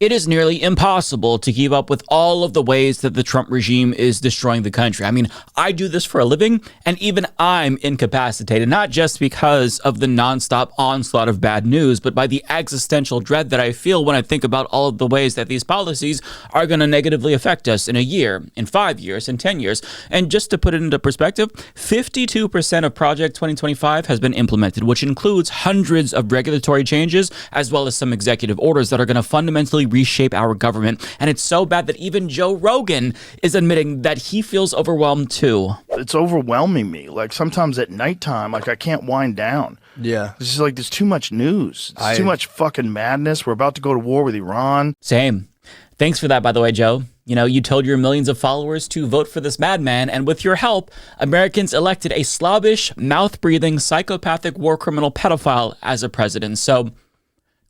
It is nearly impossible to keep up with all of the ways that the Trump regime is destroying the country. I mean, I do this for a living, and even I'm incapacitated, not just because of the nonstop onslaught of bad news, but by the existential dread that I feel when I think about all of the ways that these policies are going to negatively affect us in a year, in 5 years, in 10 years. And just to put it into perspective, 52% of Project 2025 has been implemented, which includes hundreds of regulatory changes, as well as some executive orders that are going to fundamentally reshape our government. And it's so bad that even Joe Rogan is admitting that he feels overwhelmed too. It's overwhelming me. Like sometimes at nighttime, like I can't wind down. Yeah. It's just like there's too much news. It's too much fucking madness. We're about to go to war with Iran. Same. Thanks for that, by the way, Joe. You know, you told your millions of followers to vote for this madman, and with your help, Americans elected a slobbish, mouth-breathing, psychopathic war criminal pedophile as a president. So,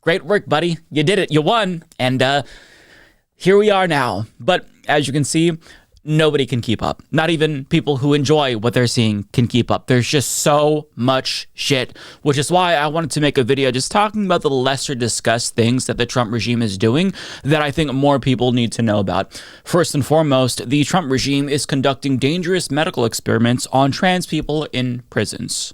great work, buddy. You did it. You won. And here we are now. But as you can see, nobody can keep up. Not even people who enjoy what they're seeing can keep up. There's just so much shit, which is why I wanted to make a video just talking about the lesser discussed things that the Trump regime is doing that I think more people need to know about. First and foremost, the Trump regime is conducting dangerous medical experiments on trans people in prisons.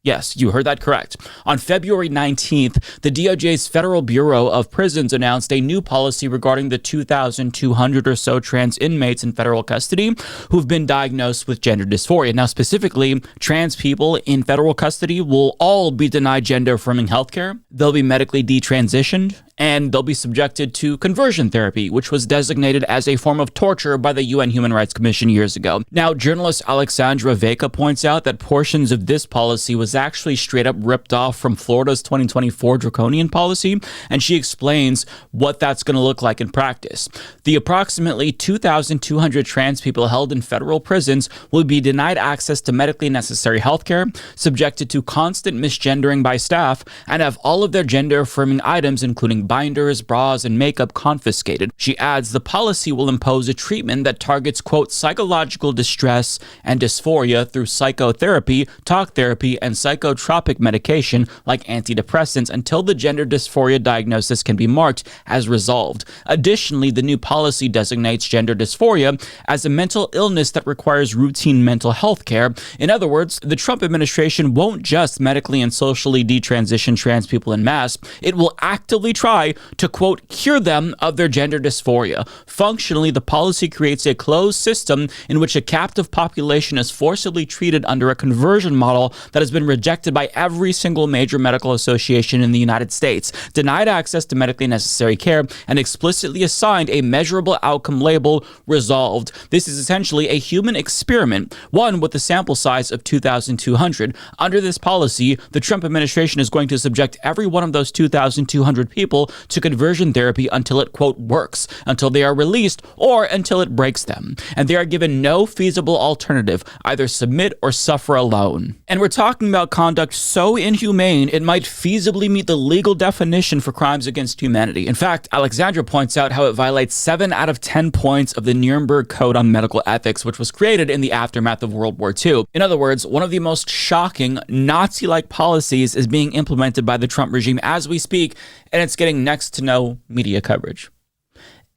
Yes, you heard that correct. On February 19th, the DOJ's Federal Bureau of Prisons announced a new policy regarding the 2,200 or so trans inmates in federal custody who've been diagnosed with gender dysphoria. Now, specifically, trans people in federal custody will all be denied gender-affirming healthcare. They'll be medically detransitioned, and they'll be subjected to conversion therapy, which was designated as a form of torture by the UN Human Rights Commission years ago. Now, journalist Alexandra Veka points out that portions of this policy was actually straight up ripped off from Florida's 2024 draconian policy, and she explains what that's going to look like in practice. The approximately 2,200 trans people held in federal prisons will be denied access to medically necessary healthcare, subjected to constant misgendering by staff, and have all of their gender-affirming items, including binders, bras, and makeup, confiscated. She adds the policy will impose a treatment that targets, quote, psychological distress and dysphoria through psychotherapy, talk therapy, and psychotropic medication like antidepressants until the gender dysphoria diagnosis can be marked as resolved. Additionally, the new policy designates gender dysphoria as a mental illness that requires routine mental health care. In other words, the Trump administration won't just medically and socially detransition trans people en masse, it will actively try to, quote, cure them of their gender dysphoria. Functionally, the policy creates a closed system in which a captive population is forcibly treated under a conversion model that has been rejected by every single major medical association in the United States, denied access to medically necessary care, and explicitly assigned a measurable outcome label, resolved. This is essentially a human experiment, one with a sample size of 2,200. Under this policy, the Trump administration is going to subject every one of those 2,200 people to conversion therapy until it, quote, works, until they are released, or until it breaks them. And they are given no feasible alternative, either submit or suffer alone. And we're talking about conduct so inhumane, it might feasibly meet the legal definition for crimes against humanity. In fact, Alexandra points out how it violates 7 out of 10 points of the Nuremberg Code on Medical Ethics, which was created in the aftermath of World War II. In other words, one of the most shocking Nazi-like policies is being implemented by the Trump regime as we speak, and it's getting next to no media coverage.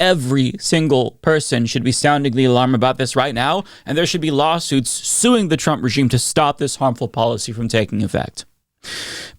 Every single person should be sounding the alarm about this right now, and there should be lawsuits suing the Trump regime to stop this harmful policy from taking effect.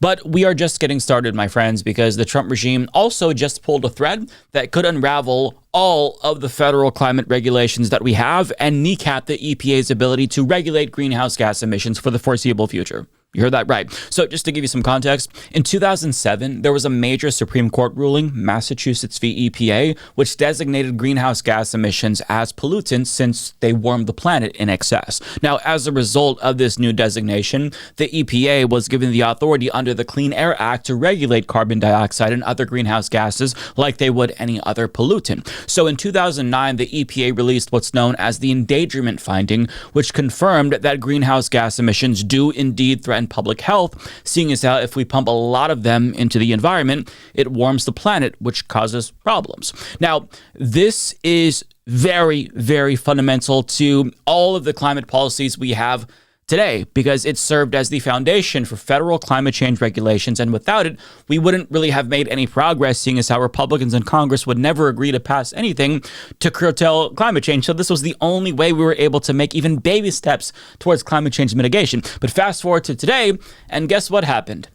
But we are just getting started, my friends, because the Trump regime also just pulled a thread that could unravel all of the federal climate regulations that we have and kneecap the EPA's ability to regulate greenhouse gas emissions for the foreseeable future. You heard that right. So just to give you some context, in 2007, there was a major Supreme Court ruling, Massachusetts v. EPA, which designated greenhouse gas emissions as pollutants since they warmed the planet in excess. Now, as a result of this new designation, the EPA was given the authority under the Clean Air Act to regulate carbon dioxide and other greenhouse gases like they would any other pollutant. So in 2009, the EPA released what's known as the endangerment finding, which confirmed that greenhouse gas emissions do indeed threaten public health, seeing as how if we pump a lot of them into the environment, it warms the planet, which causes problems. Now, this is very, very fundamental to all of the climate policies we have today because it served as the foundation for federal climate change regulations. And without it, we wouldn't really have made any progress, seeing as how Republicans in Congress would never agree to pass anything to curtail climate change. So this was the only way we were able to make even baby steps towards climate change mitigation. But fast forward to today, and guess what happened?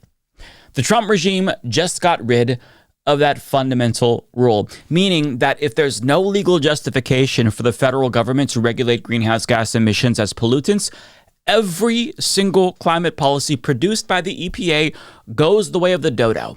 The Trump regime just got rid of that fundamental rule, meaning that if there's no legal justification for the federal government to regulate greenhouse gas emissions as pollutants, every single climate policy produced by the EPA goes the way of the dodo.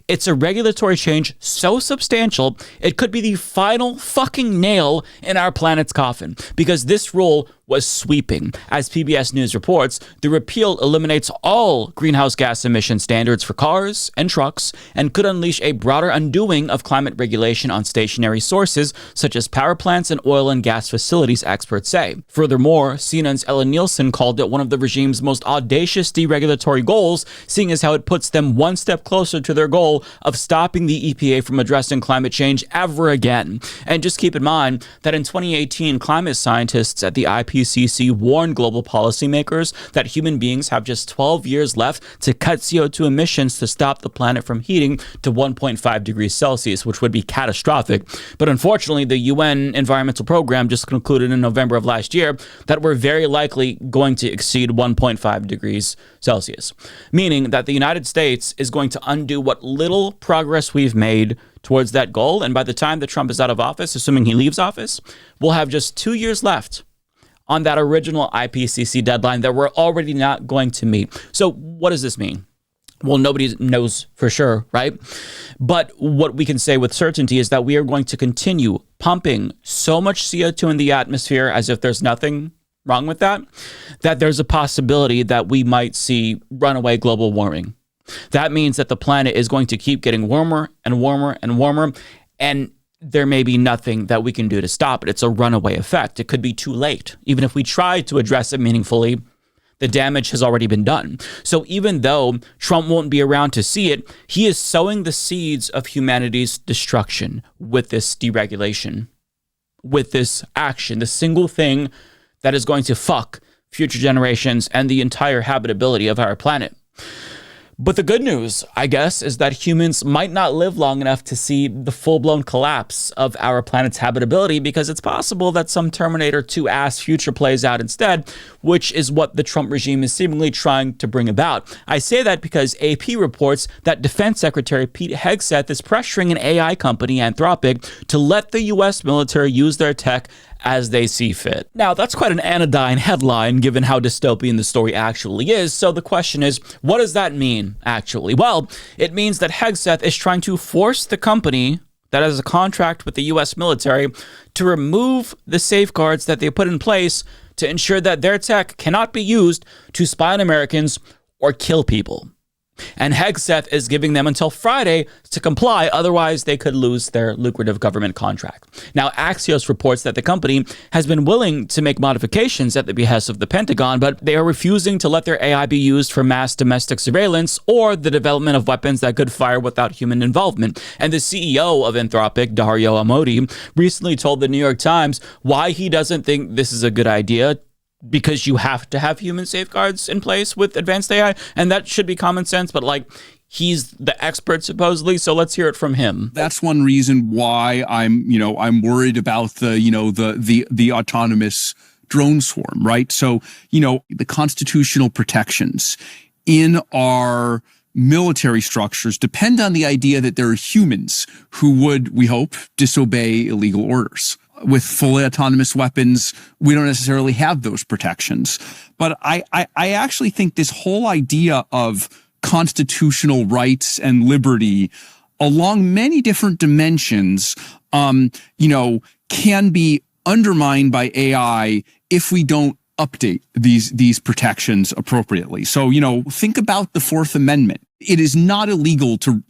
It's a regulatory change so substantial, it could be the final fucking nail in our planet's coffin, because this rule was sweeping. As PBS News reports, the repeal eliminates all greenhouse gas emission standards for cars and trucks and could unleash a broader undoing of climate regulation on stationary sources such as power plants and oil and gas facilities, experts say. Furthermore, CNN's Ellen Nielsen called it one of the regime's most audacious deregulatory goals, seeing as how it puts them one step closer to their goal of stopping the EPA from addressing climate change ever again. And just keep in mind that in 2018, climate scientists at the IPCC warned global policymakers that human beings have just 12 years left to cut CO2 emissions to stop the planet from heating to 1.5 degrees Celsius, which would be catastrophic. But unfortunately, the UN Environmental Program just concluded in November of last year that we're very likely going to exceed 1.5 degrees Celsius, meaning that the United States is going to undo what little progress we've made towards that goal. And by the time that Trump is out of office, assuming he leaves office, we'll have just 2 years left on that original IPCC deadline that we're already not going to meet. So what does this mean? Well, nobody knows for sure, right? But what we can say with certainty is that we are going to continue pumping so much CO2 in the atmosphere as if there's nothing wrong with that, that there's a possibility that we might see runaway global warming. That means that the planet is going to keep getting warmer and warmer and warmer, and there may be nothing that we can do to stop it. It's a runaway effect. It could be too late. Even if we try to address it meaningfully, the damage has already been done. So even though Trump won't be around to see it, he is sowing the seeds of humanity's destruction with this deregulation, with this action, the single thing that is going to fuck future generations and the entire habitability of our planet. But the good news, I guess, is that humans might not live long enough to see the full-blown collapse of our planet's habitability, because it's possible that some Terminator 2-ass future plays out instead, which is what the Trump regime is seemingly trying to bring about. I say that because AP reports that Defense Secretary Pete Hegseth is pressuring an AI company, Anthropic, to let the U.S. military use their tech as they see fit. Now, that's quite an anodyne headline given how dystopian the story actually is. So the question is, what does that mean, actually? Well, it means that Hegseth is trying to force the company that has a contract with the U.S. military to remove the safeguards that they put in place to ensure that their tech cannot be used to spy on Americans or kill people. And Hegseth is giving them until Friday to comply, otherwise they could lose their lucrative government contract. Now, Axios reports that the company has been willing to make modifications at the behest of the Pentagon, but they are refusing to let their AI be used for mass domestic surveillance or the development of weapons that could fire without human involvement. And the CEO of Anthropic, Dario Amodei, recently told the New York Times why he doesn't think this is a good idea, because you have to have human safeguards in place with advanced AI, and that should be common sense, but he's the expert supposedly, so let's hear it from him. That's one reason why I'm worried about the autonomous drone swarm, right? So, the constitutional protections in our military structures depend on the idea that there are humans who would, we hope, disobey illegal orders. With fully autonomous weapons, we don't necessarily have those protections. But I actually think this whole idea of constitutional rights and liberty along many different dimensions, can be undermined by AI if we don't update these protections appropriately. So, think about the Fourth Amendment. It is not illegal to,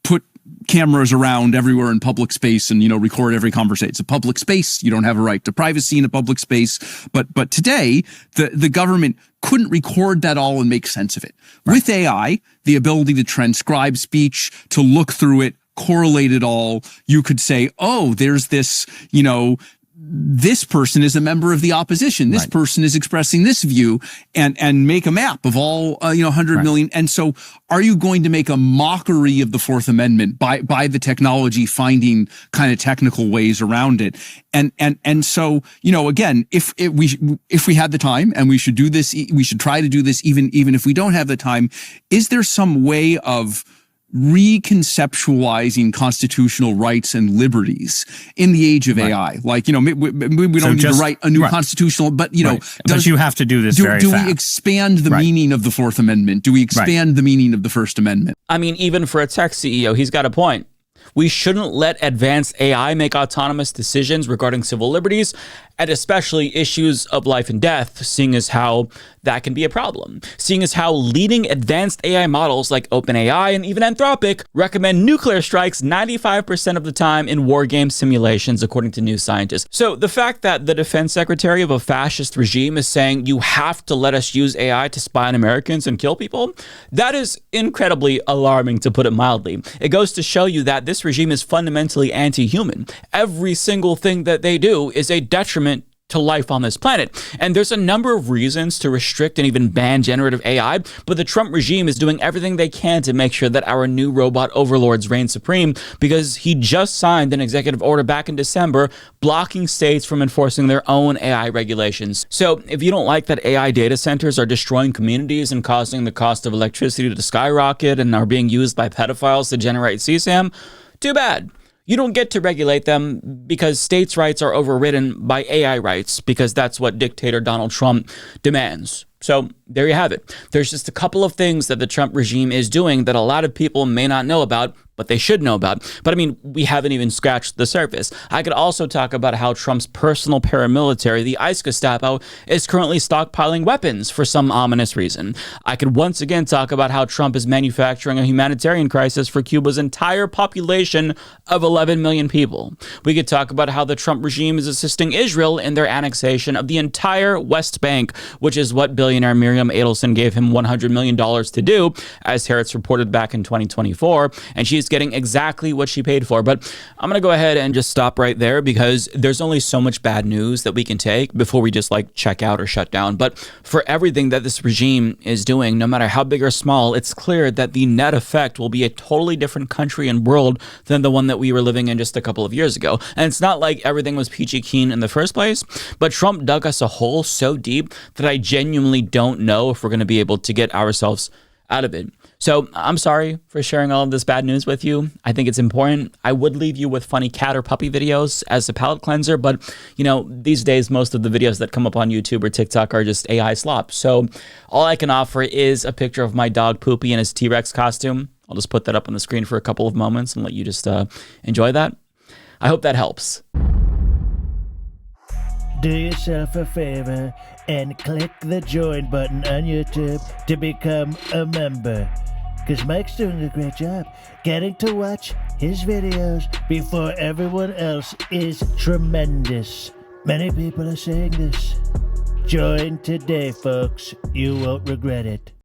put cameras around everywhere in public space and, record every conversation. It's a public space. You don't have a right to privacy in a public space. But today, the government couldn't record that all and make sense of it. Right. With AI, the ability to transcribe speech, to look through it, correlate it all, you could say, oh, there's this, this person is a member of the opposition. This person is expressing this view, and make a map of all 100 million. And so, are you going to make a mockery of the Fourth Amendment by the technology finding kind of technical ways around it? And so, again, if we had the time, and we should do this, we should try to do this, even if we don't have the time. Is there some way of reconceptualizing constitutional rights and liberties in the age of AI? Like, we don't need to write a new constitutional, but, but you have to do this very do fast. we expand the meaning of the Fourth Amendment? Do we expand the meaning of the First Amendment? I mean, even for a tech CEO, he's got a point. We shouldn't let advanced AI make autonomous decisions regarding civil liberties, and especially issues of life and death, seeing as how that can be a problem. Seeing as how leading advanced AI models like OpenAI and even Anthropic recommend nuclear strikes 95% of the time in war game simulations, according to New Scientist. So the fact that the defense secretary of a fascist regime is saying you have to let us use AI to spy on Americans and kill people, that is incredibly alarming, to put it mildly. It goes to show you that this regime is fundamentally anti-human. Every single thing that they do is a detriment to life on this planet. And there's a number of reasons to restrict and even ban generative AI, but the Trump regime is doing everything they can to make sure that our new robot overlords reign supreme, because he just signed an executive order back in December blocking states from enforcing their own AI regulations. So if you don't like that AI data centers are destroying communities and causing the cost of electricity to skyrocket and are being used by pedophiles to generate CSAM, too bad. You don't get to regulate them because states' rights are overridden by AI rights, because that's what dictator Donald Trump demands. So there you have it. There's just a couple of things that the Trump regime is doing that a lot of people may not know about, but they should know about. But I mean, we haven't even scratched the surface. I could also talk about how Trump's personal paramilitary, the ICE Gestapo, is currently stockpiling weapons for some ominous reason. I could once again talk about how Trump is manufacturing a humanitarian crisis for Cuba's entire population of 11 million people. We could talk about how the Trump regime is assisting Israel in their annexation of the entire West Bank, which is what billionaire Miriam Adelson gave him $100 million to do, as Harris reported back in 2024, and she's getting exactly what she paid for. But I'm going to go ahead and just stop right there, because there's only so much bad news that we can take before we just check out or shut down. But for everything that this regime is doing, no matter how big or small, it's clear that the net effect will be a totally different country and world than the one that we were living in just a couple of years ago. And it's not like everything was peachy keen in the first place, but Trump dug us a hole so deep that I genuinely don't know if we're going to be able to get ourselves out of it. So I'm sorry for sharing all of this bad news with you. I think it's important. I would leave you with funny cat or puppy videos as a palate cleanser, but these days, most of the videos that come up on YouTube or TikTok are just AI slop. So all I can offer is a picture of my dog Poopy in his T-Rex costume. I'll just put that up on the screen for a couple of moments and let you just enjoy that. I hope that helps. Do yourself a favor and click the join button on YouTube to become a member. Because Mike's doing a great job. Getting to watch his videos before everyone else is tremendous. Many people are saying this. Join today, folks. You won't regret it.